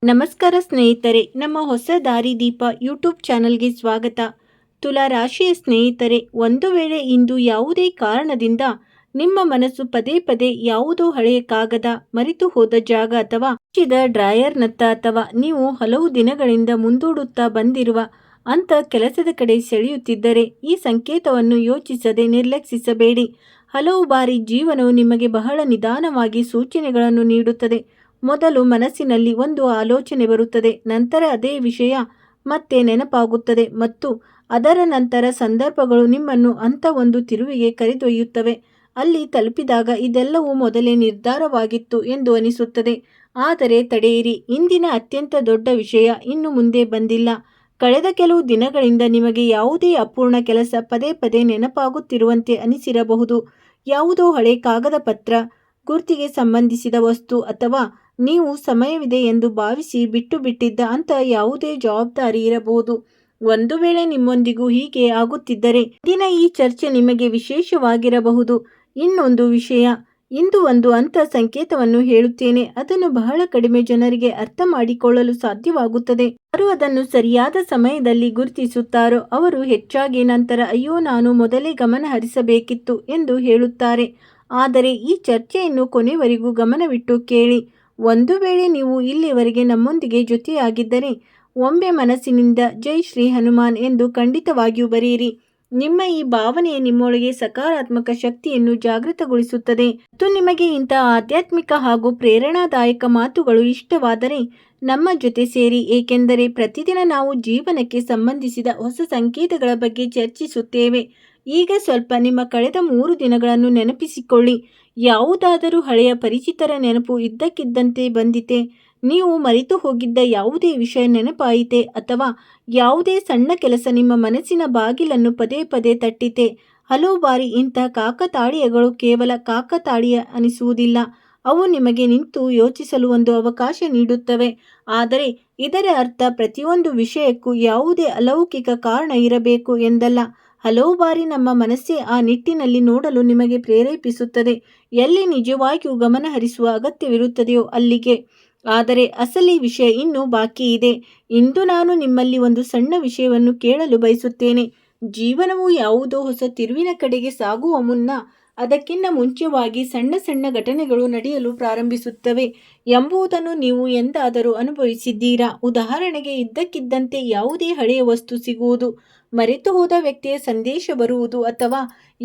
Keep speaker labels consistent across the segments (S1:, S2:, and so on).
S1: ನಮಸ್ಕಾರ ಸ್ನೇಹಿತರೆ, ನಮ್ಮ ಹೊಸ ದಾರಿದೀಪ ಯೂಟ್ಯೂಬ್ ಚಾನಲ್ಗೆ ಸ್ವಾಗತ. ತುಲಾ ರಾಶಿಯ ಸ್ನೇಹಿತರೆ, ಒಂದು ವೇಳೆ ಇಂದು ಯಾವುದೇ ಕಾರಣದಿಂದ ನಿಮ್ಮ ಮನಸ್ಸು ಪದೇ ಪದೇ ಯಾವುದೋ ಹಳೆಯ ಕಾಗದ, ಮರೆತು ಹೋದ ಜಾಗ ಅಥವಾ ಮುಚ್ಚಿದ ಡ್ರಾಯರ್ನತ್ತ ಅಥವಾ ನೀವು ಹಲವು ದಿನಗಳಿಂದ ಮುಂದೂಡುತ್ತಾ ಬಂದಿರುವ ಅಂಥ ಕೆಲಸದ ಕಡೆ ಸೆಳೆಯುತ್ತಿದ್ದರೆ ಈ ಸಂಕೇತವನ್ನು ಯೋಚಿಸದೆ ನಿರ್ಲಕ್ಷಿಸಬೇಡಿ. ಹಲವು ಬಾರಿ ಜೀವನವು ನಿಮಗೆ ಬಹಳ ನಿಧಾನವಾಗಿ ಸೂಚನೆಗಳನ್ನು ನೀಡುತ್ತದೆ. ಮೊದಲು ಮನಸ್ಸಿನಲ್ಲಿ ಒಂದು ಆಲೋಚನೆ ಬರುತ್ತದೆ, ನಂತರ ಅದೇ ವಿಷಯ ಮತ್ತೆ ನೆನಪಾಗುತ್ತದೆ ಮತ್ತು ಅದರ ನಂತರ ಸಂದರ್ಭಗಳು ನಿಮ್ಮನ್ನು ಅಂಥ ಒಂದು ತಿರುವಿಗೆ ಕರೆದೊಯ್ಯುತ್ತವೆ. ಅಲ್ಲಿ ತಲುಪಿದಾಗ ಇದೆಲ್ಲವೂ ಮೊದಲೇ ನಿರ್ಧಾರವಾಗಿತ್ತು ಎಂದು ಅನಿಸುತ್ತದೆ. ಆದರೆ ತಡೆಯಿರಿ, ಇಂದಿನ ಅತ್ಯಂತ ದೊಡ್ಡ ವಿಷಯ ಇನ್ನು ಮುಂದೆ ಬಂದಿಲ್ಲ. ಕಳೆದ ಕೆಲವು ದಿನಗಳಿಂದ ನಿಮಗೆ ಯಾವುದೇ ಅಪೂರ್ಣ ಕೆಲಸ ಪದೇ ಪದೇ ನೆನಪಾಗುತ್ತಿರುವಂತೆ ಅನಿಸಿರಬಹುದು. ಯಾವುದೋ ಹಳೆ ಕಾಗದ ಪತ್ರ, ಗುರ್ತಿಗೆ ಸಂಬಂಧಿಸಿದ ವಸ್ತು ಅಥವಾ ನೀವು ಸಮಯವಿದೆ ಎಂದು ಭಾವಿಸಿ ಬಿಟ್ಟು ಬಿಟ್ಟಿದ್ದ ಅಂತ ಯಾವುದೇ ಜವಾಬ್ದಾರಿ ಇರಬಹುದು. ಒಂದು ವೇಳೆ ನಿಮ್ಮೊಂದಿಗೂ ಹೀಗೆ ಆಗುತ್ತಿದ್ದರೆ ಇಂದಿನ ಈ ಚರ್ಚೆ ನಿಮಗೆ ವಿಶೇಷವಾಗಿರಬಹುದು. ಇನ್ನೊಂದು ವಿಷಯ, ಇಂದು ಒಂದು ಅಂಥ ಸಂಕೇತವನ್ನು ಹೇಳುತ್ತೇನೆ, ಅದನ್ನು ಬಹಳ ಕಡಿಮೆ ಜನರಿಗೆ ಅರ್ಥ ಮಾಡಿಕೊಳ್ಳಲು ಸಾಧ್ಯವಾಗುತ್ತದೆ. ಯಾರು ಅದನ್ನು ಸರಿಯಾದ ಸಮಯದಲ್ಲಿ ಗುರುತಿಸುತ್ತಾರೋ ಅವರು ಹೆಚ್ಚಾಗಿ ನಂತರ ಅಯ್ಯೋ ನಾನು ಮೊದಲೇ ಗಮನ ಹರಿಸಬೇಕಿತ್ತು ಎಂದು ಹೇಳುತ್ತಾರೆ. ಆದರೆ ಈ ಚರ್ಚೆಯನ್ನು ಕೊನೆವರೆಗೂ ಗಮನವಿಟ್ಟು ಕೇಳಿ. ಒಂದು ವೇಳೆ ನೀವು ಇಲ್ಲಿವರೆಗೆ ನಮ್ಮೊಂದಿಗೆ ಜೊತೆಯಾಗಿದ್ದರೆ ಒಮ್ಮೆ ಮನಸ್ಸಿನಿಂದ ಜೈ ಶ್ರೀ ಹನುಮಾನ್ ಎಂದು ಖಂಡಿತವಾಗಿಯೂ ಬರೆಯಿರಿ. ನಿಮ್ಮ ಈ ಭಾವನೆಯೇ ನಿಮ್ಮೊಳಗೆ ಸಕಾರಾತ್ಮಕ ಶಕ್ತಿಯನ್ನು ಜಾಗೃತಗೊಳಿಸುತ್ತದೆ. ಮತ್ತು ನಿಮಗೆ ಇಂತಹ ಆಧ್ಯಾತ್ಮಿಕ ಹಾಗೂ ಪ್ರೇರಣಾದಾಯಕ ಮಾತುಗಳು ಇಷ್ಟವಾದರೆ ನಮ್ಮ ಜೊತೆ ಸೇರಿ, ಏಕೆಂದರೆ ಪ್ರತಿದಿನ ನಾವು ಜೀವನಕ್ಕೆ ಸಂಬಂಧಿಸಿದ ಹೊಸ ಸಂಕೇತಗಳ ಬಗ್ಗೆ ಚರ್ಚಿಸುತ್ತೇವೆ. ಈಗ ಸ್ವಲ್ಪ ನಿಮ್ಮ ಕಳೆದ 3 ದಿನಗಳನ್ನು ನೆನಪಿಸಿಕೊಳ್ಳಿ. ಯಾವುದಾದರೂ ಹಳೆಯ ಪರಿಚಿತರ ನೆನಪು ಇದ್ದಕ್ಕಿದ್ದಂತೆ ಬಂದಿತೆ? ನೀವು ಮರೆತು ಹೋಗಿದ್ದ ಯಾವುದೇ ವಿಷಯ ನೆನಪಾಯಿತೆ? ಅಥವಾ ಯಾವುದೇ ಸಣ್ಣ ಕೆಲಸ ನಿಮ್ಮ ಮನಸ್ಸಿನ ಬಾಗಿಲನ್ನು ಪದೇ ಪದೇ ತಟ್ಟಿತೆ? ಹಲವು ಬಾರಿ ಇಂಥ ಕಾಕತಾಳೀಯಗಳು ಕೇವಲ ಕಾಕತಾಳೀಯ ಅನಿಸುವುದಿಲ್ಲ. ಅವು ನಿಮಗೆ ನಿಂತು ಯೋಚಿಸಲು ಒಂದು ಅವಕಾಶ ನೀಡುತ್ತವೆ. ಆದರೆ ಇದರ ಅರ್ಥ ಪ್ರತಿಯೊಂದು ವಿಷಯಕ್ಕೂ ಯಾವುದೇ ಅಲೌಕಿಕ ಕಾರಣ ಇರಬೇಕು ಎಂದಲ್ಲ. ಹಲವು ಬಾರಿ ನಮ್ಮ ಮನಸ್ಸೇ ಆ ನಿಟ್ಟಿನಲ್ಲಿ ನೋಡಲು ನಿಮಗೆ ಪ್ರೇರೇಪಿಸುತ್ತದೆ. ಎಲ್ಲಿ ನಿಜವಾಗಿಯೂ ಗಮನ ಹರಿಸುವ ಅಗತ್ಯವಿರುತ್ತದೆಯೋ ಅಲ್ಲಿಗೆ. ಆದರೆ ಅಸಲಿ ವಿಷಯ ಇನ್ನೂ ಬಾಕಿ ಇದೆ. ಇಂದು ನಾನು ನಿಮ್ಮಲ್ಲಿ ಒಂದು ಸಣ್ಣ ವಿಷಯವನ್ನು ಕೇಳಲು ಬಯಸುತ್ತೇನೆ. ಜೀವನವು ಯಾವುದೋ ಹೊಸ ತಿರುವಿನ ಕಡೆಗೆ ಸಾಗುವ ಮುನ್ನ ಅದಕ್ಕಿಂತ ಮುಂಚಿತವಾಗಿ ಸಣ್ಣ ಸಣ್ಣ ಘಟನೆಗಳು ನಡೆಯಲು ಪ್ರಾರಂಭಿಸುತ್ತವೆ ಎಂಬುದನ್ನು ನೀವು ಎಂದಾದರೂ ಅನುಭವಿಸಿದ್ದೀರಾ? ಉದಾಹರಣೆಗೆ, ಇದ್ದಕ್ಕಿದ್ದಂತೆ ಯಾವುದೇ ಹಳೆಯ ವಸ್ತು ಸಿಗುವುದು, ಮರೆತು ಹೋದ ವ್ಯಕ್ತಿಯ ಸಂದೇಶ ಬರುವುದು ಅಥವಾ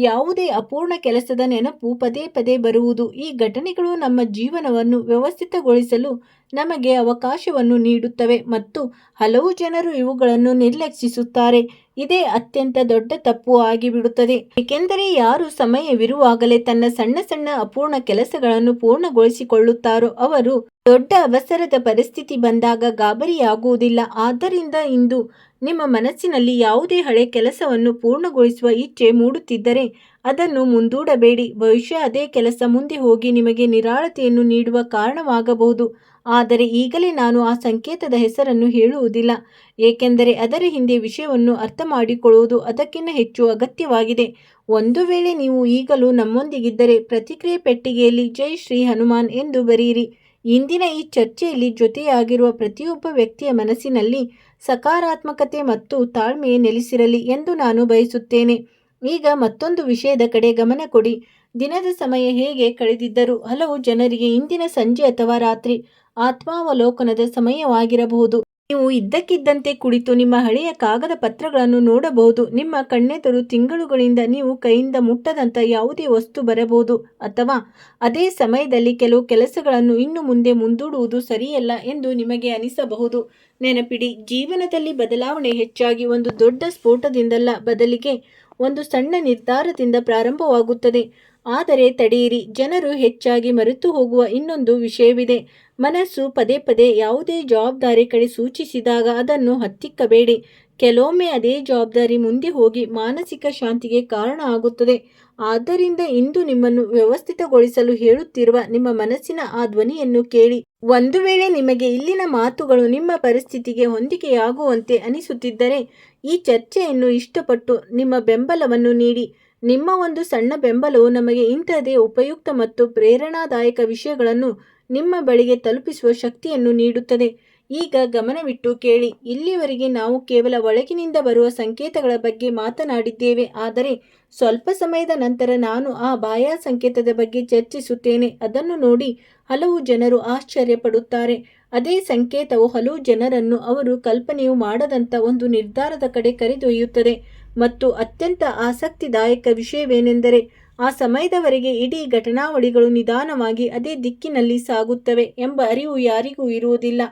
S1: ಯಾವುದೇ ಅಪೂರ್ಣ ಕೆಲಸದ ನೆನಪು ಪದೇ ಪದೇ ಬರುವುದು. ಈ ಘಟನೆಗಳು ನಮ್ಮ ಜೀವನವನ್ನು ವ್ಯವಸ್ಥಿತಗೊಳಿಸಲು ನಮಗೆ ಅವಕಾಶವನ್ನು ನೀಡುತ್ತವೆ ಮತ್ತು ಹಲವು ಜನರು ಇವುಗಳನ್ನು ನಿರ್ಲಕ್ಷಿಸುತ್ತಾರೆ. ಇದೇ ಅತ್ಯಂತ ದೊಡ್ಡ ತಪ್ಪು ಆಗಿಬಿಡುತ್ತದೆ. ಏಕೆಂದರೆ ಯಾರು ಸಮಯವಿರುವಾಗಲೇ ತನ್ನ ಸಣ್ಣ ಸಣ್ಣ ಅಪೂರ್ಣ ಕೆಲಸಗಳನ್ನು ಪೂರ್ಣಗೊಳಿಸಿಕೊಳ್ಳುತ್ತಾರೋ ಅವರು ದೊಡ್ಡ ಅವಸರದ ಪರಿಸ್ಥಿತಿ ಬಂದಾಗ ಗಾಬರಿಯಾಗುವುದಿಲ್ಲ. ಆದ್ದರಿಂದ ಇಂದು ನಿಮ್ಮ ಮನಸ್ಸಿನಲ್ಲಿ ಯಾವುದೇ ಹಳೆ ಕೆಲಸವನ್ನು ಪೂರ್ಣಗೊಳಿಸುವ ಇಚ್ಛೆ ಮೂಡುತ್ತಿದ್ದರೆ ಅದನ್ನು ಮುಂದೂಡಬೇಡಿ. ಬಹುಶಃ ಅದೇ ಕೆಲಸ ಮುಂದೆ ಹೋಗಿ ನಿಮಗೆ ನಿರಾಳತೆಯನ್ನು ನೀಡುವ ಕಾರಣವಾಗಬಹುದು. ಆದರೆ ಈಗಲೇ ನಾನು ಆ ಸಂಕೇತದ ಹೆಸರನ್ನು ಹೇಳುವುದಿಲ್ಲ, ಏಕೆಂದರೆ ಅದರ ಹಿಂದೆ ವಿಷಯವನ್ನು ಅರ್ಥ ಮಾಡಿಕೊಳ್ಳುವುದು ಅದಕ್ಕಿಂತ ಹೆಚ್ಚು ಅಗತ್ಯವಾಗಿದೆ. ಒಂದು ವೇಳೆ ನೀವು ಈಗಲೂ ನಮ್ಮೊಂದಿಗಿದ್ದರೆ ಪ್ರತಿಕ್ರಿಯೆ ಪೆಟ್ಟಿಗೆಯಲ್ಲಿ ಜೈ ಶ್ರೀ ಹನುಮಾನ್ ಎಂದು ಬರೆಯಿರಿ. ಇಂದಿನ ಈ ಚರ್ಚೆಯಲ್ಲಿ ಜೊತೆಯಾಗಿರುವ ಪ್ರತಿಯೊಬ್ಬ ವ್ಯಕ್ತಿಯ ಮನಸ್ಸಿನಲ್ಲಿ ಸಕಾರಾತ್ಮಕತೆ ಮತ್ತು ತಾಳ್ಮೆ ನೆಲೆಸಿರಲಿ ಎಂದು ನಾನು ಬಯಸುತ್ತೇನೆ. ಈಗ ಮತ್ತೊಂದು ವಿಷಯದ ಕಡೆ ಗಮನ ಕೊಡಿ. ದಿನದ ಸಮಯ ಹೇಗೆ ಕಳೆದಿದ್ದರೂ ಹಲವು ಜನರಿಗೆ ಇಂದಿನ ಸಂಜೆ ಅಥವಾ ರಾತ್ರಿ ಆತ್ಮಾವಲೋಕನದ ಸಮಯವಾಗಿರಬಹುದು. ನೀವು ಇದ್ದಕ್ಕಿದ್ದಂತೆ ಕುಳಿತು ನಿಮ್ಮ ಹಳೆಯ ಕಾಗದ ಪತ್ರಗಳನ್ನು ನೋಡಬಹುದು. ನಿಮ್ಮ ಕಣ್ಣೆದುರು ತಿಂಗಳುಗಳಿಂದ ನೀವು ಕೈಯಿಂದ ಮುಟ್ಟದಂಥ ಯಾವುದೇ ವಸ್ತು ಬರಬಹುದು. ಅಥವಾ ಅದೇ ಸಮಯದಲ್ಲಿ ಕೆಲವು ಕೆಲಸಗಳನ್ನು ಇನ್ನು ಮುಂದೆ ಮುಂದೂಡುವುದು ಸರಿಯಲ್ಲ ಎಂದು ನಿಮಗೆ ಅನಿಸಬಹುದು. ನೆನಪಿಡಿ, ಜೀವನದಲ್ಲಿ ಬದಲಾವಣೆ ಹೆಚ್ಚಾಗಿ ಒಂದು ದೊಡ್ಡ ಸ್ಫೋಟದಿಂದಲ್ಲ, ಬದಲಿಗೆ ಒಂದು ಸಣ್ಣ ನಿರ್ಧಾರದಿಂದ ಪ್ರಾರಂಭವಾಗುತ್ತದೆ. ಆದರೆ ತಡೆಯಿರಿ, ಜನರು ಹೆಚ್ಚಾಗಿ ಮರೆತು ಹೋಗುವ ಇನ್ನೊಂದು ವಿಷಯವಿದೆ. ಮನಸ್ಸು ಪದೇ ಪದೇ ಯಾವುದೇ ಜವಾಬ್ದಾರಿ ಕಡೆ ಸೂಚಿಸಿದಾಗ ಅದನ್ನು ಹತ್ತಿಕ್ಕಬೇಡಿ. ಕೆಲವೊಮ್ಮೆ ಅದೇ ಜವಾಬ್ದಾರಿ ಮುಂದೆ ಹೋಗಿ ಮಾನಸಿಕ ಶಾಂತಿಗೆ ಕಾರಣ ಆಗುತ್ತದೆ. ಆದ್ದರಿಂದ ಇಂದು ನಿಮ್ಮನ್ನು ವ್ಯವಸ್ಥಿತಗೊಳಿಸಲು ಹೇಳುತ್ತಿರುವ ನಿಮ್ಮ ಮನಸ್ಸಿನ ಆ ಧ್ವನಿಯನ್ನು ಕೇಳಿ. ಒಂದು ವೇಳೆ ನಿಮಗೆ ಇಲ್ಲಿನ ಮಾತುಗಳು ನಿಮ್ಮ ಪರಿಸ್ಥಿತಿಗೆ ಹೊಂದಿಕೆಯಾಗುವಂತೆ ಅನಿಸುತ್ತಿದ್ದರೆ ಈ ಚರ್ಚೆಯನ್ನು ಇಷ್ಟಪಟ್ಟು ನಿಮ್ಮ ಬೆಂಬಲವನ್ನು ನೀಡಿ. ನಿಮ್ಮ ಒಂದು ಸಣ್ಣ ಬೆಂಬಲವು ನಮಗೆ ಇಂಥದೇ ಉಪಯುಕ್ತ ಮತ್ತು ಪ್ರೇರಣಾದಾಯಕ ವಿಷಯಗಳನ್ನು ನಿಮ್ಮ ಬಳಿಗೆ ತಲುಪಿಸುವ ಶಕ್ತಿಯನ್ನು ನೀಡುತ್ತದೆ. ಈಗ ಗಮನವಿಟ್ಟು ಕೇಳಿ. ಇಲ್ಲಿವರೆಗೆ ನಾವು ಕೇವಲ ಒಳಗಿನಿಂದ ಬರುವ ಸಂಕೇತಗಳ ಬಗ್ಗೆ ಮಾತನಾಡಿದ್ದೇವೆ. ಆದರೆ ಸ್ವಲ್ಪ ಸಮಯದ ನಂತರ ನಾನು ಆ ಬಾಹ್ಯ ಸಂಕೇತದ ಬಗ್ಗೆ ಚರ್ಚಿಸುತ್ತೇನೆ. ಅದನ್ನು ನೋಡಿ ಹಲವು ಜನರು ಆಶ್ಚರ್ಯಪಡುತ್ತಾರೆ. ಅದೇ ಸಂಕೇತವು ಹಲವು ಜನರನ್ನು ಅವರು ಕಲ್ಪನೆಯೂ ಮಾಡದಂಥ ಒಂದು ನಿರ್ಧಾರದ ಕಡೆ ಕರೆದೊಯ್ಯುತ್ತದೆ. ಮತ್ತು ಅತ್ಯಂತ ಆಸಕ್ತಿದಾಯಕ ವಿಷಯವೇನೆಂದರೆ, ಆ ಸಮಯದವರೆಗೆ ಇಡೀ ಘಟನಾವಳಿಗಳು ನಿಧಾನವಾಗಿ ಅದೇ ದಿಕ್ಕಿನಲ್ಲಿ ಸಾಗುತ್ತವೆ ಎಂಬ ಅರಿವು ಯಾರಿಗೂ ಇರುವುದಿಲ್ಲ.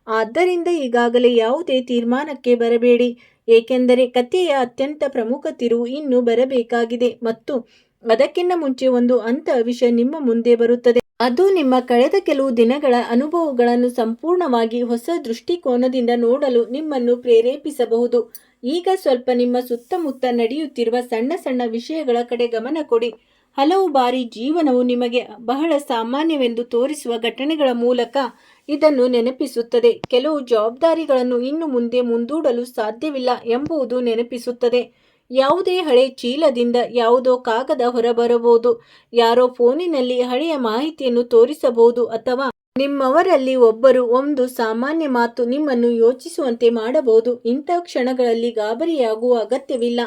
S1: ಆದ್ದರಿಂದ ಈಗಾಗಲೇ ಯಾವುದೇ ತೀರ್ಮಾನಕ್ಕೆ ಬರಬೇಡಿ, ಏಕೆಂದರೆ ಕಥೆಯ ಅತ್ಯಂತ ಪ್ರಮುಖ ತಿರುವು ಇನ್ನೂ ಬರಬೇಕಾಗಿದೆ ಮತ್ತು ಅದಕ್ಕಿಂತ ಮುಂಚೆ ಒಂದು ವಿಷಯ ನಿಮ್ಮ ಮುಂದೆ ಬರುತ್ತದೆ. ಅದು ನಿಮ್ಮ ಕಳೆದ ಕೆಲವು ದಿನಗಳ ಅನುಭವಗಳನ್ನು ಸಂಪೂರ್ಣವಾಗಿ ಹೊಸ ದೃಷ್ಟಿಕೋನದಿಂದ ನೋಡಲು ನಿಮ್ಮನ್ನು ಪ್ರೇರೇಪಿಸಬಹುದು. ಈಗ ಸ್ವಲ್ಪ ನಿಮ್ಮ ಸುತ್ತಮುತ್ತ ನಡೆಯುತ್ತಿರುವ ಸಣ್ಣ ಸಣ್ಣ ವಿಷಯಗಳ ಕಡೆ ಗಮನ ಕೊಡಿ. ಹಲವು ಬಾರಿ ಜೀವನವು ನಿಮಗೆ ಬಹಳ ಸಾಮಾನ್ಯವೆಂದು ತೋರಿಸುವ ಘಟನೆಗಳ ಮೂಲಕ ಇದನ್ನು ನೆನಪಿಸುತ್ತದೆ. ಕೆಲವು ಜವಾಬ್ದಾರಿಗಳನ್ನು ಇನ್ನು ಮುಂದೆ ಮುಂದೂಡಲು ಸಾಧ್ಯವಿಲ್ಲ ಎಂಬುದು ನೆನಪಿಸುತ್ತದೆ. ಯಾವುದೇ ಹಳೆ ಚೀಲದಿಂದ ಯಾವುದೋ ಕಾಗದ ಹೊರಬರಬಹುದು. ಯಾರೋ ಫೋನಿನಲ್ಲಿ ಹಳೆಯ ಮಾಹಿತಿಯನ್ನು ತೋರಿಸಬಹುದು, ಅಥವಾ ನಿಮ್ಮವರಲ್ಲಿ ಒಬ್ಬರು ಒಂದು ಸಾಮಾನ್ಯ ಮಾತು ನಿಮ್ಮನ್ನು ಯೋಚಿಸುವಂತೆ ಮಾಡಬಹುದು. ಇಂಥ ಕ್ಷಣಗಳಲ್ಲಿ ಗಾಬರಿಯಾಗುವ ಅಗತ್ಯವಿಲ್ಲ.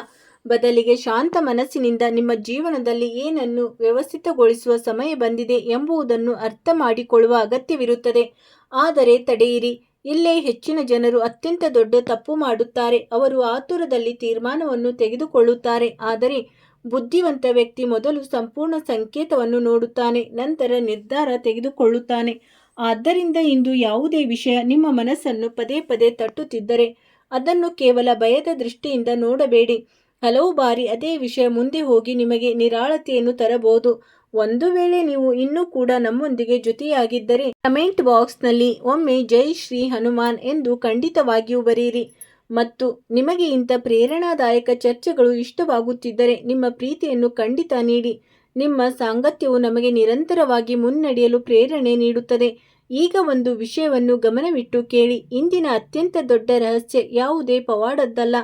S1: ಬದಲಿಗೆ ಶಾಂತ ಮನಸ್ಸಿನಿಂದ ನಿಮ್ಮ ಜೀವನದಲ್ಲಿ ಏನನ್ನು ವ್ಯವಸ್ಥಿತಗೊಳಿಸುವ ಸಮಯ ಬಂದಿದೆ ಎಂಬುದನ್ನು ಅರ್ಥ ಮಾಡಿಕೊಳ್ಳುವ ಅಗತ್ಯವಿರುತ್ತದೆ. ಆದರೆ ತಡೆಯಿರಿ, ಇಲ್ಲೇ ಹೆಚ್ಚಿನ ಜನರು ಅತ್ಯಂತ ದೊಡ್ಡ ತಪ್ಪು ಮಾಡುತ್ತಾರೆ. ಅವರು ಆತುರದಲ್ಲಿ ತೀರ್ಮಾನವನ್ನು ತೆಗೆದುಕೊಳ್ಳುತ್ತಾರೆ. ಆದರೆ ಬುದ್ಧಿವಂತ ವ್ಯಕ್ತಿ ಮೊದಲು ಸಂಪೂರ್ಣ ಸಂಕೇತವನ್ನು ನೋಡುತ್ತಾನೆ, ನಂತರ ನಿರ್ಧಾರ ತೆಗೆದುಕೊಳ್ಳುತ್ತಾನೆ. ಆದ್ದರಿಂದ ಇಂದು ಯಾವುದೇ ವಿಷಯ ನಿಮ್ಮ ಮನಸ್ಸನ್ನು ಪದೇ ಪದೇ ತಟ್ಟುತ್ತಿದ್ದರೆ ಅದನ್ನು ಕೇವಲ ಭಯದ ದೃಷ್ಟಿಯಿಂದ ನೋಡಬೇಡಿ. ಹಲವು ಬಾರಿ ಅದೇ ವಿಷಯ ಮುಂದೆ ಹೋಗಿ ನಿಮಗೆ ನಿರಾಳತೆಯನ್ನು ತರಬಹುದು. ಒಂದು ವೇಳೆ ನೀವು ಇನ್ನೂ ಕೂಡ ನಮ್ಮೊಂದಿಗೆ ಜೊತೆಯಾಗಿದ್ದರೆ ಕಮೆಂಟ್ ಬಾಕ್ಸ್ನಲ್ಲಿ ಒಮ್ಮೆ ಜೈ ಶ್ರೀ ಹನುಮಾನ್ ಎಂದು ಖಂಡಿತವಾಗಿಯೂ ಬರೆಯಿರಿ. ಮತ್ತು ನಿಮಗೆ ಇಂಥ ಪ್ರೇರಣಾದಾಯಕ ಚರ್ಚೆಗಳು ಇಷ್ಟವಾಗುತ್ತಿದ್ದರೆ ನಿಮ್ಮ ಪ್ರೀತಿಯನ್ನು ಖಂಡಿತ ನೀಡಿ. ನಿಮ್ಮ ಸಾಂಗತ್ಯವು ನಮಗೆ ನಿರಂತರವಾಗಿ ಮುನ್ನಡೆಯಲು ಪ್ರೇರಣೆ ನೀಡುತ್ತದೆ. ಈಗ ಒಂದು ವಿಷಯವನ್ನು ಗಮನವಿಟ್ಟು ಕೇಳಿ. ಇಂದಿನ ಅತ್ಯಂತ ದೊಡ್ಡ ರಹಸ್ಯ ಯಾವುದೇ ಪವಾಡದ್ದಲ್ಲ,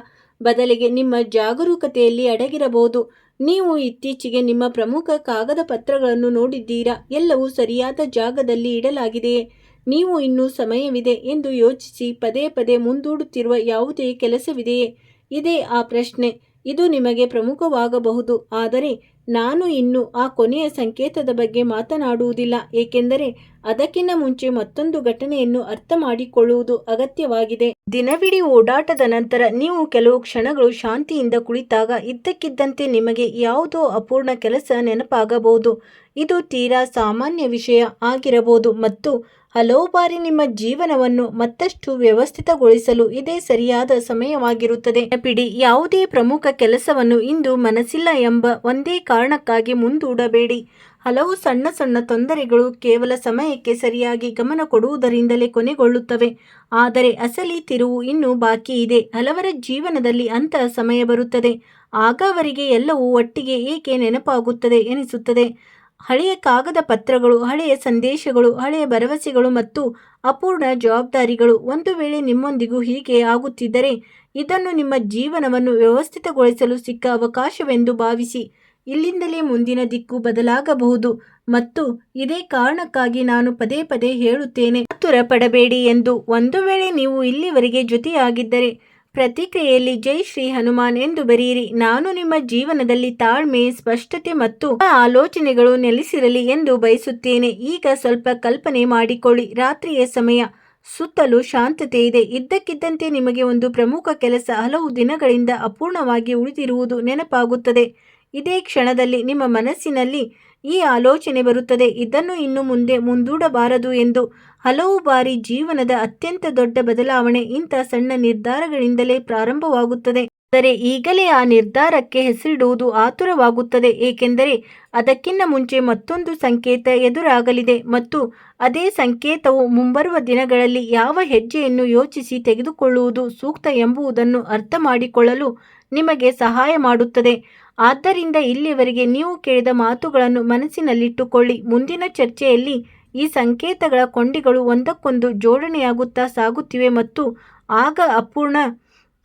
S1: ಬದಲಿಗೆ ನಿಮ್ಮ ಜಾಗರೂಕತೆಯಲ್ಲಿ ಅಡಗಿರಬಹುದು. ನೀವು ಇತ್ತೀಚೆಗೆ ನಿಮ್ಮ ಪ್ರಮುಖ ಕಾಗದ ಪತ್ರಗಳನ್ನು ನೋಡಿದ್ದೀರಾ? ಎಲ್ಲವೂ ಸರಿಯಾದ ಜಾಗದಲ್ಲಿ ಇಡಲಾಗಿದೆಯೇ? ನೀವು ಇನ್ನೂ ಸಮಯವಿದೆ ಎಂದು ಯೋಚಿಸಿ ಪದೇ ಪದೇ ಮುಂದೂಡುತ್ತಿರುವ ಯಾವುದೇ ಕೆಲಸವಿದೆಯೇ? ಇದೇ ಆ ಪ್ರಶ್ನೆ. ಇದು ನಿಮಗೆ ಪ್ರಮುಖವಾಗಬಹುದು, ಆದರೆ ನಾನು ಇನ್ನೂ ಆ ಕೊನೆಯ ಸಂಕೇತದ ಬಗ್ಗೆ ಮಾತನಾಡುವುದಿಲ್ಲ, ಏಕೆಂದರೆ ಅದಕ್ಕಿಂತ ಮುಂಚೆ ಮತ್ತೊಂದು ಘಟನೆಯನ್ನು ಅರ್ಥ ಮಾಡಿಕೊಳ್ಳುವುದು ಅಗತ್ಯವಾಗಿದೆ. ದಿನವಿಡೀ ಓಡಾಟದ ನಂತರ ನೀವು ಕೆಲವು ಕ್ಷಣಗಳು ಶಾಂತಿಯಿಂದ ಕುಳಿತಾಗ ಇದ್ದಕ್ಕಿದ್ದಂತೆ ನಿಮಗೆ ಯಾವುದೋ ಅಪೂರ್ಣ ಕೆಲಸ ನೆನಪಾಗಬಹುದು. ಇದು ತೀರಾ ಸಾಮಾನ್ಯ ವಿಷಯ ಆಗಿರಬಹುದು ಮತ್ತು ಹಲವು ಬಾರಿ ನಿಮ್ಮ ಜೀವನವನ್ನು ಮತ್ತಷ್ಟು ವ್ಯವಸ್ಥಿತಗೊಳಿಸಲು ಇದೇ ಸರಿಯಾದ ಸಮಯವಾಗಿರುತ್ತದೆ. ನೆನಪಿಡಿ, ಯಾವುದೇ ಪ್ರಮುಖ ಕೆಲಸವನ್ನು ಇಂದು ಮನಸ್ಸಿಲ್ಲ ಎಂಬ ಒಂದೇ ಕಾರಣಕ್ಕಾಗಿ ಮುಂದೂಡಬೇಡಿ. ಹಲವು ಸಣ್ಣ ಸಣ್ಣ ತೊಂದರೆಗಳು ಕೇವಲ ಸಮಯಕ್ಕೆ ಸರಿಯಾಗಿ ಗಮನ ಕೊಡುವುದರಿಂದಲೇ ಕೊನೆಗೊಳ್ಳುತ್ತವೆ. ಆದರೆ ಅಸಲಿ ತಿರುವು ಇನ್ನೂ ಬಾಕಿ ಇದೆ. ಹಲವರ ಜೀವನದಲ್ಲಿ ಅಂತಹ ಸಮಯ ಬರುತ್ತದೆ, ಆಗ ಅವರಿಗೆ ಎಲ್ಲವೂ ಒಟ್ಟಿಗೆ ಏಕೆ ನೆನಪಾಗುತ್ತದೆ ಎನಿಸುತ್ತದೆ. ಹಳೆಯ ಕಾಗದ ಪತ್ರಗಳು, ಹಳೆಯ ಸಂದೇಶಗಳು, ಹಳೆಯ ಭರವಸೆಗಳು ಮತ್ತು ಅಪೂರ್ಣ ಜವಾಬ್ದಾರಿಗಳು. ಒಂದು ವೇಳೆ ನಿಮ್ಮೊಂದಿಗೂ ಹೀಗೆ ಆಗುತ್ತಿದ್ದರೆ ಇದನ್ನು ನಿಮ್ಮ ಜೀವನವನ್ನು ವ್ಯವಸ್ಥಿತಗೊಳಿಸಲು ಸಿಕ್ಕ ಅವಕಾಶವೆಂದು ಭಾವಿಸಿ. ಇಲ್ಲಿಂದಲೇ ಮುಂದಿನ ದಿಕ್ಕು ಬದಲಾಗಬಹುದು ಮತ್ತು ಇದೇ ಕಾರಣಕ್ಕಾಗಿ ನಾನು ಪದೇ ಪದೇ ಹೇಳುತ್ತೇನೆ, ಆತುರ ಪಡಬೇಡಿ ಎಂದು. ಒಂದು ವೇಳೆ ನೀವು ಇಲ್ಲಿವರೆಗೆ ಜೊತೆಯಾಗಿದ್ದರೆ ಪ್ರತಿಕ್ರಿಯೆಯಲ್ಲಿ ಜೈ ಶ್ರೀ ಹನುಮಾನ್ ಎಂದು ಬರೆಯಿರಿ. ನಾನು ನಿಮ್ಮ ಜೀವನದಲ್ಲಿ ತಾಳ್ಮೆ, ಸ್ಪಷ್ಟತೆ ಮತ್ತು ಆಲೋಚನೆಗಳು ನೆಲೆಸಿರಲಿ ಎಂದು ಬಯಸುತ್ತೇನೆ. ಈಗ ಸ್ವಲ್ಪ ಕಲ್ಪನೆ ಮಾಡಿಕೊಳ್ಳಿ. ರಾತ್ರಿಯ ಸಮಯ, ಸುತ್ತಲೂ ಶಾಂತತೆ ಇದೆ. ಇದ್ದಕ್ಕಿದ್ದಂತೆ ನಿಮಗೆ ಒಂದು ಪ್ರಮುಖ ಕೆಲಸ ಹಲವು ದಿನಗಳಿಂದ ಅಪೂರ್ಣವಾಗಿ ಉಳಿದಿರುವುದು ನೆನಪಾಗುತ್ತದೆ. ಇದೇ ಕ್ಷಣದಲ್ಲಿ ನಿಮ್ಮ ಮನಸ್ಸಿನಲ್ಲಿ ಈ ಆಲೋಚನೆ ಬರುತ್ತದೆ, ಇದನ್ನು ಇನ್ನು ಮುಂದೆ ಮುಂದೂಡಬಾರದು ಎಂದು. ಹಲವು ಬಾರಿ ಜೀವನದ ಅತ್ಯಂತ ದೊಡ್ಡ ಬದಲಾವಣೆ ಇಂಥ ಸಣ್ಣ ನಿರ್ಧಾರಗಳಿಂದಲೇ ಪ್ರಾರಂಭವಾಗುತ್ತದೆ. ಆದರೆ ಈಗಲೇ ಆ ನಿರ್ಧಾರಕ್ಕೆ ಹೆಸರಿಡುವುದು ಆತುರವಾಗುತ್ತದೆ, ಏಕೆಂದರೆ ಅದಕ್ಕಿಂತ ಮುಂಚೆ ಮತ್ತೊಂದು ಸಂಕೇತ ಎದುರಾಗಲಿದೆ ಮತ್ತು ಅದೇ ಸಂಕೇತವು ಮುಂಬರುವ ದಿನಗಳಲ್ಲಿ ಯಾವ ಹೆಜ್ಜೆಯನ್ನು ಯೋಚಿಸಿ ತೆಗೆದುಕೊಳ್ಳುವುದು ಸೂಕ್ತ ಎಂಬುದನ್ನು ಅರ್ಥ ಮಾಡಿಕೊಳ್ಳಲು ನಿಮಗೆ ಸಹಾಯ ಮಾಡುತ್ತದೆ. ಆದ್ದರಿಂದ ಇಲ್ಲಿವರೆಗೆ ನೀವು ಕೇಳಿದ ಮಾತುಗಳನ್ನು ಮನಸ್ಸಿನಲ್ಲಿಟ್ಟುಕೊಳ್ಳಿ. ಮುಂದಿನ ಚರ್ಚೆಯಲ್ಲಿ ಈ ಸಂಕೇತಗಳ ಕೊಂಡಿಗಳು ಒಂದಕ್ಕೊಂದು ಜೋಡಣೆಯಾಗುತ್ತಾ ಸಾಗುತ್ತಿವೆ ಮತ್ತು ಆಗ ಅಪೂರ್ಣ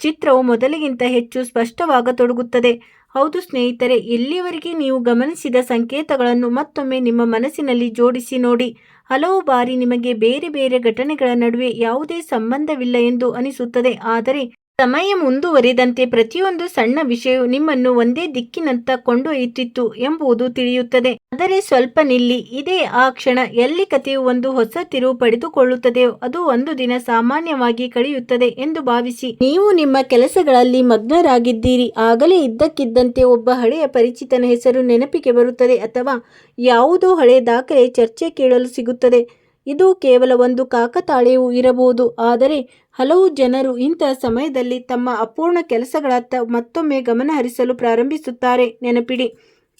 S1: ಚಿತ್ರವು ಮೊದಲಿಗಿಂತ ಹೆಚ್ಚು ಸ್ಪಷ್ಟವಾಗತೊಡಗುತ್ತದೆ. ಹೌದು ಸ್ನೇಹಿತರೆ, ಇಲ್ಲಿವರೆಗೆ ನೀವು ಗಮನಿಸಿದ ಸಂಕೇತಗಳನ್ನು ಮತ್ತೊಮ್ಮೆ ನಿಮ್ಮ ಮನಸ್ಸಿನಲ್ಲಿ ಜೋಡಿಸಿ ನೋಡಿ. ಹಲವು ಬಾರಿ ನಿಮಗೆ ಬೇರೆ ಬೇರೆ ಘಟನೆಗಳ ನಡುವೆ ಯಾವುದೇ ಸಂಬಂಧವಿಲ್ಲ ಎಂದು ಅನಿಸುತ್ತದೆ. ಆದರೆ ಸಮಯ ಮುಂದುವರಿದಂತೆ ಪ್ರತಿಯೊಂದು ಸಣ್ಣ ವಿಷಯವು ನಿಮ್ಮನ್ನು ಒಂದೇ ದಿಕ್ಕಿನತ್ತ ಕೊಂಡೊಯ್ಯುತ್ತಿತ್ತು ಎಂಬುದು ತಿಳಿಯುತ್ತದೆ. ಆದರೆ ಸ್ವಲ್ಪ ನಿಲ್ಲಿ. ಇದೇ ಆ ಕ್ಷಣ ಎಲ್ಲಿ ಕಥೆಯು ಒಂದು ಹೊಸ ತಿರುವು ಪಡೆದುಕೊಳ್ಳುತ್ತದೆಯೋ ಅದು ಒಂದು ದಿನ ಸಾಮಾನ್ಯವಾಗಿ ಕಳೆಯುತ್ತದೆ ಎಂದು ಭಾವಿಸಿ. ನೀವು ನಿಮ್ಮ ಕೆಲಸಗಳಲ್ಲಿ ಮಗ್ನರಾಗಿದ್ದೀರಿ. ಆಗಲೇ ಇದ್ದಕ್ಕಿದ್ದಂತೆ ಒಬ್ಬ ಹಳೆಯ ಪರಿಚಿತನ ಹೆಸರು ನೆನಪಿಗೆ ಬರುತ್ತದೆ ಅಥವಾ ಯಾವುದೋ ಹಳೆಯ ದಾಖಲೆ ಚರ್ಚೆ ಕೇಳಲು ಸಿಗುತ್ತದೆ. ಇದು ಕೇವಲ ಒಂದು ಕಾಕತಾಳೀಯವೂ ಇರಬಹುದು. ಆದರೆ ಹಲವು ಜನರು ಇಂತಹ ಸಮಯದಲ್ಲಿ ತಮ್ಮ ಅಪೂರ್ಣ ಕೆಲಸಗಳತ್ತ ಮತ್ತೊಮ್ಮೆ ಗಮನ ಹರಿಸಲು ಪ್ರಾರಂಭಿಸುತ್ತಾರೆ. ನೆನಪಿಡಿ,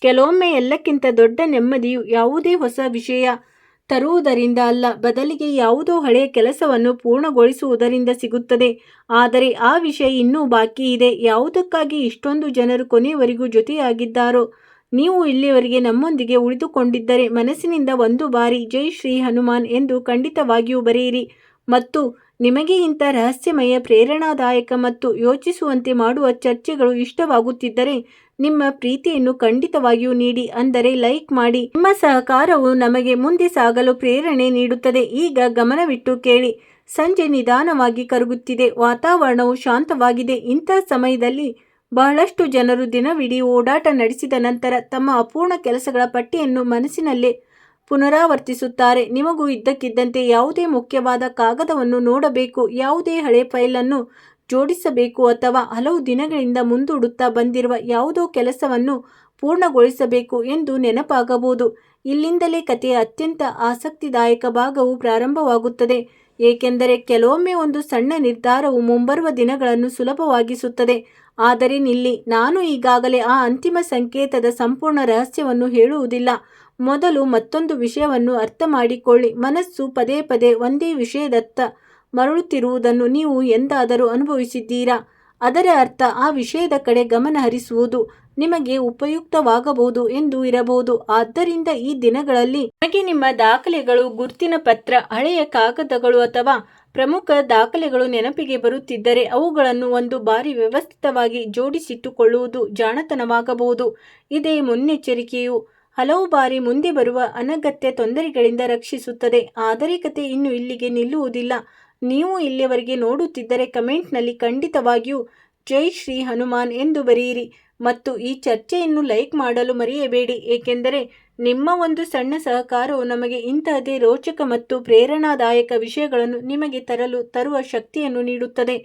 S1: ಕೆಲವೊಮ್ಮೆ ಎಲ್ಲಕ್ಕಿಂತ ದೊಡ್ಡ ನೆಮ್ಮದಿಯು ಯಾವುದೇ ಹೊಸ ವಿಷಯ ತರುವುದರಿಂದ ಅಲ್ಲ, ಬದಲಿಗೆ ಯಾವುದೋ ಹಳೆಯ ಕೆಲಸವನ್ನು ಪೂರ್ಣಗೊಳಿಸುವುದರಿಂದ ಸಿಗುತ್ತದೆ. ಆದರೆ ಆ ವಿಷಯ ಇನ್ನೂ ಬಾಕಿ ಇದೆ. ಯಾವುದಕ್ಕಾಗಿ ಇಷ್ಟೊಂದು ಜನರು ಕೊನೆಯವರೆಗೂ ಜೊತೆಯಾಗಿದ್ದಾರೋ. ನೀವು ಇಲ್ಲಿಯವರೆಗೆ ನಮ್ಮೊಂದಿಗೆ ಉಳಿದುಕೊಂಡಿದ್ದರೆ ಮನಸ್ಸಿನಿಂದ ಒಂದು ಬಾರಿ ಜೈ ಶ್ರೀ ಹನುಮಾನ್ ಎಂದು ಖಂಡಿತವಾಗಿಯೂ ಬರೆಯಿರಿ. ಮತ್ತು ನಿಮಗೆ ಇಂಥ ರಹಸ್ಯಮಯ, ಪ್ರೇರಣಾದಾಯಕ ಮತ್ತು ಯೋಚಿಸುವಂತೆ ಮಾಡುವ ಚರ್ಚೆಗಳು ಇಷ್ಟವಾಗುತ್ತಿದ್ದರೆ ನಿಮ್ಮ ಪ್ರೀತಿಯನ್ನು ಖಂಡಿತವಾಗಿಯೂ ನೀಡಿ, ಅಂದರೆ ಲೈಕ್ ಮಾಡಿ. ನಿಮ್ಮ ಸಹಕಾರವು ನಮಗೆ ಮುಂದೆ ಸಾಗಲು ಪ್ರೇರಣೆ ನೀಡುತ್ತದೆ. ಈಗ ಗಮನವಿಟ್ಟು ಕೇಳಿ. ಸಂಜೆ ನಿಧಾನವಾಗಿ ಕರಗುತ್ತಿದೆ. ವಾತಾವರಣವು ಶಾಂತವಾಗಿದೆ. ಇಂಥ ಸಮಯದಲ್ಲಿ ಬಹಳಷ್ಟು ಜನರು ದಿನವಿಡೀ ಓಡಾಟ ನಡೆಸಿದ ನಂತರ ತಮ್ಮ ಅಪೂರ್ಣ ಕೆಲಸಗಳ ಪಟ್ಟಿಯನ್ನು ಮನಸ್ಸಿನಲ್ಲೇ ಪುನರಾವರ್ತಿಸುತ್ತಾರೆ. ನಿಮಗೂ ಇದ್ದಕ್ಕಿದ್ದಂತೆ ಯಾವುದೇ ಮುಖ್ಯವಾದ ಕಾಗದವನ್ನು ನೋಡಬೇಕು, ಯಾವುದೇ ಹಳೆ ಫೈಲನ್ನು ಜೋಡಿಸಬೇಕು ಅಥವಾ ಹಲವು ದಿನಗಳಿಂದ ಮುಂದೂಡುತ್ತಾ ಬಂದಿರುವ ಯಾವುದೋ ಕೆಲಸವನ್ನು ಪೂರ್ಣಗೊಳಿಸಬೇಕು ಎಂದು ನೆನಪಾಗಬಹುದು. ಇಲ್ಲಿಂದಲೇ ಕಥೆಯ ಅತ್ಯಂತ ಆಸಕ್ತಿದಾಯಕ ಭಾಗವು ಪ್ರಾರಂಭವಾಗುತ್ತದೆ, ಏಕೆಂದರೆ ಕೆಲವೊಮ್ಮೆ ಒಂದು ಸಣ್ಣ ನಿರ್ಧಾರವು ಮುಂಬರುವ ದಿನಗಳನ್ನು ಸುಲಭವಾಗಿಸುತ್ತದೆ. ಆದರೆ ನಿಲ್ಲಿ, ನಾನು ಈಗಾಗಲೇ ಆ ಅಂತಿಮ ಸಂಕೇತದ ಸಂಪೂರ್ಣ ರಹಸ್ಯವನ್ನು ಹೇಳುವುದಿಲ್ಲ. ಮೊದಲು ಮತ್ತೊಂದು ವಿಷಯವನ್ನು ಅರ್ಥ ಮಾಡಿಕೊಳ್ಳಿ. ಮನಸ್ಸು ಪದೇ ಪದೇ ಒಂದೇ ವಿಷಯದತ್ತ ಮರಳುತ್ತಿರುವುದನ್ನು ನೀವು ಎಂದಾದರೂ ಅನುಭವಿಸಿದ್ದೀರಾ? ಅದರ ಅರ್ಥ ಆ ವಿಷಯದ ಕಡೆ ಗಮನ ಹರಿಸುವುದು ನಿಮಗೆ ಉಪಯುಕ್ತವಾಗಬಹುದು ಎಂದು ಇರಬಹುದು. ಆದ್ದರಿಂದ ಈ ದಿನಗಳಲ್ಲಿ ನಿಮಗೆ ನಿಮ್ಮ ದಾಖಲೆಗಳು, ಗುರುತಿನ ಪತ್ರ, ಹಳೆಯ ಕಾಗದಗಳು ಅಥವಾ ಪ್ರಮುಖ ದಾಖಲೆಗಳು ನೆನಪಿಗೆ ಬರುತ್ತಿದ್ದರೆ ಅವುಗಳನ್ನು ಒಂದು ಬಾರಿ ವ್ಯವಸ್ಥಿತವಾಗಿ ಜೋಡಿಸಿಟ್ಟುಕೊಳ್ಳುವುದು ಜಾಣತನವಾಗಬಹುದು. ಇದೇ ಮುನ್ನೆಚ್ಚರಿಕೆಯು ಹಲವು ಬಾರಿ ಮುಂದೆ ಬರುವ ಅನಗತ್ಯ ತೊಂದರೆಗಳಿಂದ ರಕ್ಷಿಸುತ್ತದೆ. ಆದರೆ ಕತೆ ಇನ್ನು ಇಲ್ಲಿಗೆ ನಿಲ್ಲುವುದಿಲ್ಲ. ನೀವು ಇಲ್ಲಿಯವರೆಗೆ ನೋಡುತ್ತಿದ್ದರೆ ಕಮೆಂಟ್ನಲ್ಲಿ ಖಂಡಿತವಾಗಿಯೂ ಜೈ ಶ್ರೀ ಹನುಮಾನ್ ಎಂದು ಬರೆಯಿರಿ ಮತ್ತು ಈ ಚರ್ಚೆಯನ್ನು ಲೈಕ್ ಮಾಡಲು ಮರೆಯಬೇಡಿ, ಏಕೆಂದರೆ ನಿಮ್ಮ ಒಂದು ಸಣ್ಣ ಸಹಕಾರವು ನಮಗೆ ಇಂತಹದೇ ರೋಚಕ ಮತ್ತು ಪ್ರೇರಣಾದಾಯಕ ವಿಷಯಗಳನ್ನು ನಿಮಗೆ ತರುವ ಶಕ್ತಿಯನ್ನು ನೀಡುತ್ತದೆ.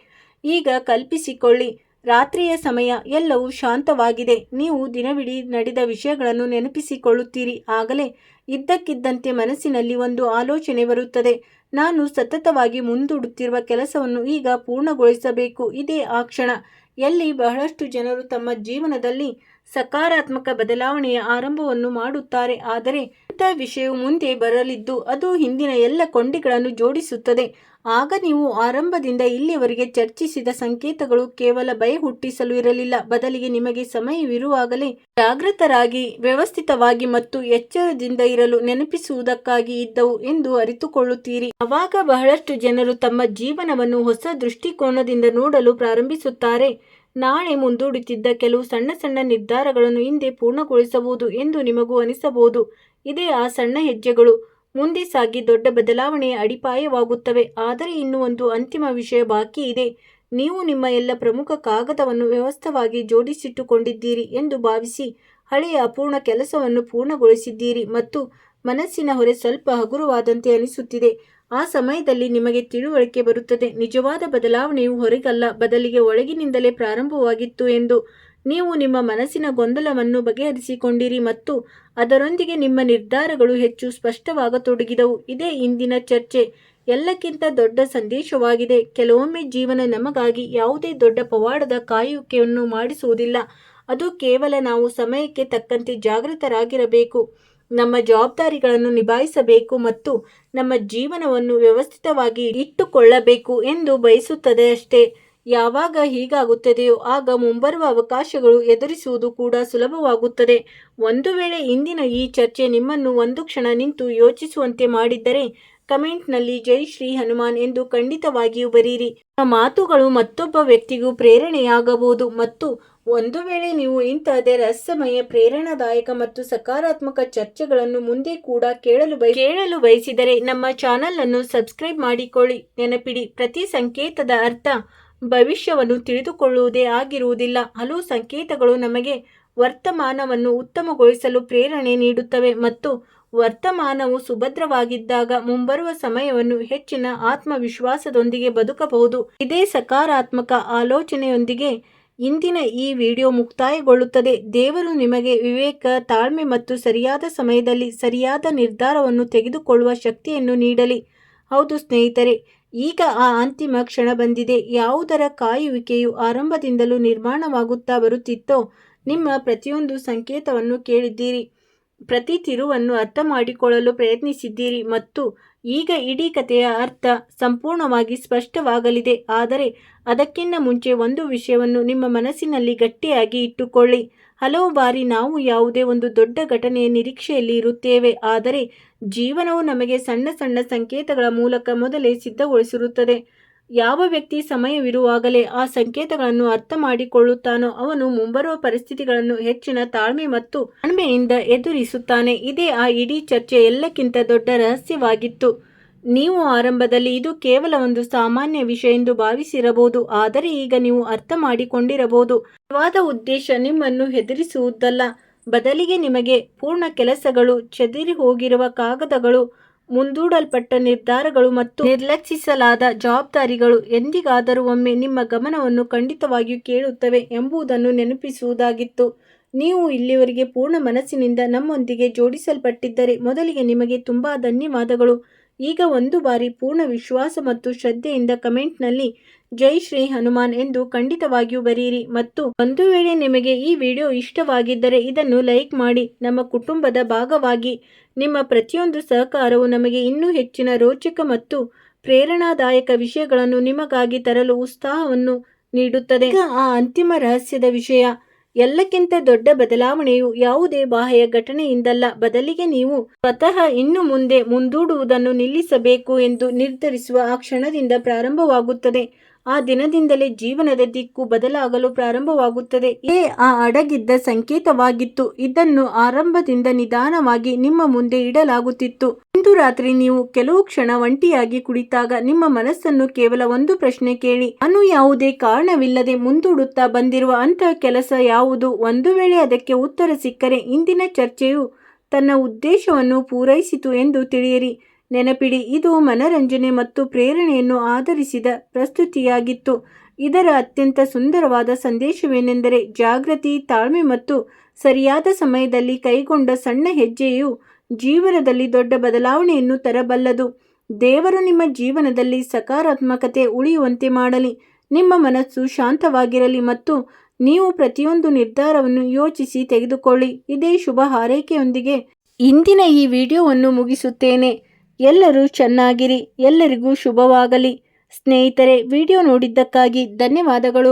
S1: ಈಗ ಕಲ್ಪಿಸಿಕೊಳ್ಳಿ, ರಾತ್ರಿಯ ಸಮಯ, ಎಲ್ಲವೂ ಶಾಂತವಾಗಿದೆ. ನೀವು ದಿನವಿಡೀ ನಡೆದ ವಿಷಯಗಳನ್ನು ನೆನಪಿಸಿಕೊಳ್ಳುತ್ತೀರಿ. ಆಗಲೇ ಇದ್ದಕ್ಕಿದ್ದಂತೆ ಮನಸ್ಸಿನಲ್ಲಿ ಒಂದು ಆಲೋಚನೆ ಬರುತ್ತದೆ. ನಾನು ಸತತವಾಗಿ ಮುಂದೂಡುತ್ತಿರುವ ಕೆಲಸವನ್ನು ಈಗ ಪೂರ್ಣಗೊಳಿಸಬೇಕು. ಇದೇ ಆ ಕ್ಷಣ ಎಲ್ಲಿ ಬಹಳಷ್ಟು ಜನರು ತಮ್ಮ ಜೀವನದಲ್ಲಿ ಸಕಾರಾತ್ಮಕ ಬದಲಾವಣೆಯ ಆರಂಭವನ್ನು ಮಾಡುತ್ತಾರೆ. ಆದರೆ ಇಂಥ ವಿಷಯವು ಮುಂದೆ ಬರಲಿದ್ದು ಅದು ಹಿಂದಿನ ಎಲ್ಲ ಕೊಂಡಿಗಳನ್ನು ಜೋಡಿಸುತ್ತದೆ. ಆಗ ನೀವು ಆರಂಭದಿಂದ ಇಲ್ಲಿಯವರೆಗೆ ಚರ್ಚಿಸಿದ ಸಂಕೇತಗಳು ಕೇವಲ ಭಯ ಹುಟ್ಟಿಸಲು ಇರಲಿಲ್ಲ, ಬದಲಿಗೆ ನಿಮಗೆ ಸಮಯವಿರುವಾಗಲೇ ಜಾಗೃತರಾಗಿ, ವ್ಯವಸ್ಥಿತವಾಗಿ ಮತ್ತು ಎಚ್ಚರದಿಂದ ಇರಲು ನೆನಪಿಸುವುದಕ್ಕಾಗಿ ಇದ್ದವು ಎಂದು ಅರಿತುಕೊಳ್ಳುತ್ತೀರಿ. ಆವಾಗ ಬಹಳಷ್ಟು ಜನರು ತಮ್ಮ ಜೀವನವನ್ನು ಹೊಸ ದೃಷ್ಟಿಕೋನದಿಂದ ನೋಡಲು ಪ್ರಾರಂಭಿಸುತ್ತಾರೆ. ನಾಳೆ ಮುಂದೂಡುತ್ತಿದ್ದ ಕೆಲವು ಸಣ್ಣ ಸಣ್ಣ ನಿರ್ಧಾರಗಳನ್ನು ಹಿಂದೆ ಪೂರ್ಣಗೊಳಿಸಬಹುದು ಎಂದು ನಿಮಗೂ ಅನಿಸಬಹುದು. ಇದೇ ಆ ಸಣ್ಣ ಹೆಜ್ಜೆಗಳು ಮುಂದೆ ಸಾಗಿ ದೊಡ್ಡ ಬದಲಾವಣೆಯ ಅಡಿಪಾಯವಾಗುತ್ತವೆ. ಆದರೆ ಇನ್ನೂ ಒಂದು ಅಂತಿಮ ವಿಷಯ ಬಾಕಿ ಇದೆ. ನೀವು ನಿಮ್ಮ ಎಲ್ಲ ಪ್ರಮುಖ ಕಾಗದವನ್ನು ವ್ಯವಸ್ಥಿತವಾಗಿ ಜೋಡಿಸಿಟ್ಟುಕೊಂಡಿದ್ದೀರಿ ಎಂದು ಭಾವಿಸಿ. ಹಳೆಯ ಅಪೂರ್ಣ ಕೆಲಸವನ್ನು ಪೂರ್ಣಗೊಳಿಸಿದ್ದೀರಿ ಮತ್ತು ಮನಸ್ಸಿನ ಹೊರೆ ಸ್ವಲ್ಪ ಹಗುರವಾದಂತೆ ಅನಿಸುತ್ತಿದೆ. ಆ ಸಮಯದಲ್ಲಿ ನಿಮಗೆ ತಿಳುವಳಿಕೆ ಬರುತ್ತದೆ, ನಿಜವಾದ ಬದಲಾವಣೆಯು ಹೊರಗಲ್ಲ, ಬದಲಿಗೆ ಒಳಗಿನಿಂದಲೇ ಪ್ರಾರಂಭವಾಗಿತ್ತು ಎಂದು. ನೀವು ನಿಮ್ಮ ಮನಸ್ಸಿನ ಗೊಂದಲವನ್ನು ಬಗೆಹರಿಸಿಕೊಂಡಿರಿ ಮತ್ತು ಅದರೊಂದಿಗೆ ನಿಮ್ಮ ನಿರ್ಧಾರಗಳು ಹೆಚ್ಚು ಸ್ಪಷ್ಟವಾಗತೊಡಗಿದವು. ಇದೇ ಇಂದಿನ ಚರ್ಚೆ ಎಲ್ಲಕ್ಕಿಂತ ದೊಡ್ಡ ಸಂದೇಶವಾಗಿದೆ. ಕೆಲವೊಮ್ಮೆ ಜೀವನ ನಮಗಾಗಿ ಯಾವುದೇ ದೊಡ್ಡ ಪವಾಡದ ಕಾಯುವಿಕೆಯನ್ನು ಮಾಡಿಸುವುದಿಲ್ಲ. ಅದು ಕೇವಲ ನಾವು ಸಮಯಕ್ಕೆ ತಕ್ಕಂತೆ ಜಾಗೃತರಾಗಿರಬೇಕು, ನಮ್ಮ ಜವಾಬ್ದಾರಿಗಳನ್ನು ನಿಭಾಯಿಸಬೇಕು ಮತ್ತು ನಮ್ಮ ಜೀವನವನ್ನು ವ್ಯವಸ್ಥಿತವಾಗಿ ಇಟ್ಟುಕೊಳ್ಳಬೇಕು ಎಂದು ಬಯಸುತ್ತದೆ ಅಷ್ಟೇ. ಯಾವಾಗ ಹೀಗಾಗುತ್ತದೆಯೋ ಆಗ ಮುಂಬರುವ ಅವಕಾಶಗಳು ಎದುರಿಸುವುದು ಕೂಡ ಸುಲಭವಾಗುತ್ತದೆ. ಒಂದು ವೇಳೆ ಇಂದಿನ ಈ ಚರ್ಚೆ ನಿಮ್ಮನ್ನು ಒಂದು ಕ್ಷಣ ನಿಂತು ಯೋಚಿಸುವಂತೆ ಮಾಡಿದ್ದರೆ ಕಮೆಂಟ್ನಲ್ಲಿ ಜೈ ಶ್ರೀ ಹನುಮಾನ್ ಎಂದು ಖಂಡಿತವಾಗಿಯೂ ಬರೆಯಿರಿ. ನಿಮ್ಮ ಮಾತುಗಳು ಮತ್ತೊಬ್ಬ ವ್ಯಕ್ತಿಗೂ ಪ್ರೇರಣೆಯಾಗಬಹುದು ಮತ್ತು ಒಂದು ವೇಳೆ ನೀವು ಇಂತಹದೇ ರಹಸ್ಯಮಯ, ಪ್ರೇರಣಾದಾಯಕ ಮತ್ತು ಸಕಾರಾತ್ಮಕ ಚರ್ಚೆಗಳನ್ನು ಮುಂದೆ ಕೂಡ ಕೇಳಲು ಬಯಸಿದರೆ ನಮ್ಮ ಚಾನಲ್ ಅನ್ನು ಸಬ್ಸ್ಕ್ರೈಬ್ ಮಾಡಿಕೊಳ್ಳಿ. ನೆನಪಿಡಿ, ಪ್ರತಿ ಸಂಕೇತದ ಅರ್ಥ ಭವಿಷ್ಯವನ್ನು ತಿಳಿದುಕೊಳ್ಳುವುದೇ ಆಗಿರುವುದಿಲ್ಲ. ಹಲವು ಸಂಕೇತಗಳು ನಮಗೆ ವರ್ತಮಾನವನ್ನು ಉತ್ತಮಗೊಳಿಸಲು ಪ್ರೇರಣೆ ನೀಡುತ್ತವೆ ಮತ್ತು ವರ್ತಮಾನವು ಸುಭದ್ರವಾಗಿದ್ದಾಗ ಮುಂಬರುವ ಸಮಯವನ್ನು ಹೆಚ್ಚಿನ ಆತ್ಮವಿಶ್ವಾಸದೊಂದಿಗೆ ಬದುಕಬಹುದು. ಇದೇ ಸಕಾರಾತ್ಮಕ ಆಲೋಚನೆಯೊಂದಿಗೆ ಇಂದಿನ ಈ ವಿಡಿಯೋ ಮುಕ್ತಾಯಗೊಳ್ಳುತ್ತದೆ. ದೇವರು ನಿಮಗೆ ವಿವೇಕ, ತಾಳ್ಮೆ ಮತ್ತು ಸರಿಯಾದ ಸಮಯದಲ್ಲಿ ಸರಿಯಾದ ನಿರ್ಧಾರವನ್ನು ತೆಗೆದುಕೊಳ್ಳುವ ಶಕ್ತಿಯನ್ನು ನೀಡಲಿ. ಹೌದು ಸ್ನೇಹಿತರೆ, ಈಗ ಆ ಅಂತಿಮ ಕ್ಷಣ ಬಂದಿದೆ. ಯಾವುದರ ಕಾಯುವಿಕೆಯು ಆರಂಭದಿಂದಲೂ ನಿರ್ಮಾಣವಾಗುತ್ತಾ ಬರುತ್ತಿತ್ತೋ, ನಿಮ್ಮ ಪ್ರತಿಯೊಂದು ಸಂಕೇತವನ್ನು ಕೇಳಿದ್ದೀರಿ, ಪ್ರತಿ ತಿರುವನ್ನು ಅರ್ಥ ಮಾಡಿಕೊಳ್ಳಲು ಪ್ರಯತ್ನಿಸಿದ್ದೀರಿ ಮತ್ತು ಈಗ ಇಡೀ ಕಥೆಯ ಅರ್ಥ ಸಂಪೂರ್ಣವಾಗಿ ಸ್ಪಷ್ಟವಾಗಲಿದೆ. ಆದರೆ ಅದಕ್ಕಿಂತ ಮುಂಚೆ ಒಂದು ವಿಷಯವನ್ನು ನಿಮ್ಮ ಮನಸ್ಸಿನಲ್ಲಿ ಗಟ್ಟಿಯಾಗಿ ಇಟ್ಟುಕೊಳ್ಳಿ. ಹಲವು ಬಾರಿ ನಾವು ಯಾವುದೇ ಒಂದು ದೊಡ್ಡ ಘಟನೆಯ ನಿರೀಕ್ಷೆಯಲ್ಲಿ ಇರುತ್ತೇವೆ, ಆದರೆ ಜೀವನವು ನಮಗೆ ಸಣ್ಣ ಸಣ್ಣ ಸಂಕೇತಗಳ ಮೂಲಕ ಮೊದಲೇ ಸಿದ್ಧಗೊಳಿಸಿರುತ್ತದೆ. ಯಾವ ವ್ಯಕ್ತಿ ಸಮಯವಿರುವಾಗಲೇ ಆ ಸಂಕೇತಗಳನ್ನು ಅರ್ಥ ಮಾಡಿಕೊಳ್ಳುತ್ತಾನೋ ಅವನು ಮುಂಬರುವ ಪರಿಸ್ಥಿತಿಗಳನ್ನು ಹೆಚ್ಚಿನ ತಾಳ್ಮೆ ಮತ್ತು ತಾಳ್ಮೆಯಿಂದ ಎದುರಿಸುತ್ತಾನೆ. ಇದೇ ಆ ಇಡೀ ಚರ್ಚೆ ಎಲ್ಲಕ್ಕಿಂತ ದೊಡ್ಡ ರಹಸ್ಯವಾಗಿತ್ತು. ನೀವು ಆರಂಭದಲ್ಲಿ ಇದು ಕೇವಲ ಒಂದು ಸಾಮಾನ್ಯ ವಿಷಯ ಎಂದು ಭಾವಿಸಿರಬಹುದು, ಆದರೆ ಈಗ ನೀವು ಅರ್ಥ ಮಾಡಿಕೊಂಡಿರಬಹುದು. ನಿಜವಾದ ಉದ್ದೇಶ ನಿಮ್ಮನ್ನು ಹೆದರಿಸುವುದಲ್ಲ, ಬದಲಿಗೆ ನಿಮಗೆ ಪೂರ್ಣ ಕೆಲಸಗಳು, ಚೆದರಿ ಹೋಗಿರುವ ಕಾಗದಗಳು, ಮುಂದೂಡಲ್ಪಟ್ಟ ನಿರ್ಧಾರಗಳು ಮತ್ತು ನಿರ್ಲಕ್ಷಿಸಲಾದ ಜವಾಬ್ದಾರಿಗಳು ಎಂದಿಗಾದರೂ ಒಮ್ಮೆ ನಿಮ್ಮ ಗಮನವನ್ನು ಖಂಡಿತವಾಗಿಯೂ ಕೇಳುತ್ತವೆ ಎಂಬುದನ್ನು ನೆನಪಿಸುವುದಾಗಿತ್ತು. ನೀವು ಇಲ್ಲಿವರೆಗೆ ಪೂರ್ಣ ಮನಸ್ಸಿನಿಂದ ನಮ್ಮೊಂದಿಗೆ ಜೋಡಿಸಲ್ಪಟ್ಟಿದ್ದರೆ ಮೊದಲಿಗೆ ನಿಮಗೆ ತುಂಬಾ ಧನ್ಯವಾದಗಳು. ಈಗ ಒಂದು ಬಾರಿ ಪೂರ್ಣ ವಿಶ್ವಾಸ ಮತ್ತು ಶ್ರದ್ಧೆಯಿಂದ ಕಮೆಂಟ್ನಲ್ಲಿ ಜೈ ಶ್ರೀ ಹನುಮಾನ್ ಎಂದು ಖಂಡಿತವಾಗಿಯೂ ಬರೆಯಿರಿ. ಮತ್ತು ಒಂದು ವೇಳೆ ನಿಮಗೆ ಈ ವಿಡಿಯೋ ಇಷ್ಟವಾಗಿದ್ದರೆ ಇದನ್ನು ಲೈಕ್ ಮಾಡಿ. ನಮ್ಮ ಕುಟುಂಬದ ಭಾಗವಾಗಿ ನಿಮ್ಮ ಪ್ರತಿಯೊಂದು ಸಹಕಾರವು ನಮಗೆ ಇನ್ನೂ ಹೆಚ್ಚಿನ ರೋಚಕ ಮತ್ತು ಪ್ರೇರಣಾದಾಯಕ ವಿಷಯಗಳನ್ನು ನಿಮಗಾಗಿ ತರಲು ಉತ್ಸಾಹವನ್ನು ನೀಡುತ್ತದೆ. ಈಗ ಆ ಅಂತಿಮ ರಹಸ್ಯದ ವಿಷಯ. ಎಲ್ಲಕ್ಕಿಂತ ದೊಡ್ಡ ಬದಲಾವಣೆಯು ಯಾವುದೇ ಬಾಹ್ಯ ಘಟನೆಯಿಂದಲ್ಲ, ಬದಲಿಗೆ ನೀವು ಸ್ವತಃ ಇನ್ನು ಮುಂದೆ ಮುಂದೂಡುವುದನ್ನು ನಿಲ್ಲಿಸಬೇಕು ಎಂದು ನಿರ್ಧರಿಸುವ ಆ ಕ್ಷಣದಿಂದ ಪ್ರಾರಂಭವಾಗುತ್ತದೆ. ಆ ದಿನದಿಂದಲೇ ಜೀವನದ ದಿಕ್ಕು ಬದಲಾಗಲು ಪ್ರಾರಂಭವಾಗುತ್ತದೆ. ಇದೇ ಆ ಅಡಗಿದ್ದ ಸಂಕೇತವಾಗಿತ್ತು. ಇದನ್ನು ಆರಂಭದಿಂದ ನಿಧಾನವಾಗಿ ನಿಮ್ಮ ಮುಂದೆ ಇಡಲಾಗುತ್ತಿತ್ತು. ಇಂದು ರಾತ್ರಿ ನೀವು ಕೆಲವು ಕ್ಷಣ ಒಂಟಿಯಾಗಿ ಕುಳಿತಾಗ ನಿಮ್ಮ ಮನಸ್ಸನ್ನು ಕೇವಲ ಒಂದು ಪ್ರಶ್ನೆ ಕೇಳಿ. ನಾನು ಯಾವುದೇ ಕಾರಣವಿಲ್ಲದೆ ಮುಂದೂಡುತ್ತಾ ಬಂದಿರುವ ಅಂತಹ ಕೆಲಸ ಯಾವುದು? ಒಂದು ವೇಳೆ ಅದಕ್ಕೆ ಉತ್ತರ ಸಿಕ್ಕರೆ ಇಂದಿನ ಚರ್ಚೆಯು ತನ್ನ ಉದ್ದೇಶವನ್ನು ಪೂರೈಸಿತು ಎಂದು ತಿಳಿಯಿರಿ. ನೆನಪಿಡಿ, ಇದು ಮನರಂಜನೆ ಮತ್ತು ಪ್ರೇರಣೆಯನ್ನು ಆಧರಿಸಿದ ಪ್ರಸ್ತುತಿಯಾಗಿತ್ತು. ಇದರ ಅತ್ಯಂತ ಸುಂದರವಾದ ಸಂದೇಶವೇನೆಂದರೆ ಜಾಗೃತಿ, ತಾಳ್ಮೆ ಮತ್ತು ಸರಿಯಾದ ಸಮಯದಲ್ಲಿ ಕೈಗೊಂಡ ಸಣ್ಣ ಹೆಜ್ಜೆಯು ಜೀವನದಲ್ಲಿ ದೊಡ್ಡ ಬದಲಾವಣೆಯನ್ನು ತರಬಲ್ಲದು. ದೇವರು ನಿಮ್ಮ ಜೀವನದಲ್ಲಿ ಸಕಾರಾತ್ಮಕತೆ ಉಳಿಯುವಂತೆ ಮಾಡಲಿ, ನಿಮ್ಮ ಮನಸ್ಸು ಶಾಂತವಾಗಿರಲಿ ಮತ್ತು ನೀವು ಪ್ರತಿಯೊಂದು ನಿರ್ಧಾರವನ್ನು ಯೋಚಿಸಿ ತೆಗೆದುಕೊಳ್ಳಿ. ಇದೇ ಶುಭ ಹಾರೈಕೆಯೊಂದಿಗೆ ಇಂದಿನ ಈ ವಿಡಿಯೋವನ್ನು ಮುಗಿಸುತ್ತೇನೆ. ಎಲ್ಲರೂ ಚೆನ್ನಾಗಿರಿ. ಎಲ್ಲರಿಗೂ ಶುಭವಾಗಲಿ. ಸ್ನೇಹಿತರೆ, ವಿಡಿಯೋ ನೋಡಿದ್ದಕ್ಕಾಗಿ ಧನ್ಯವಾದಗಳು.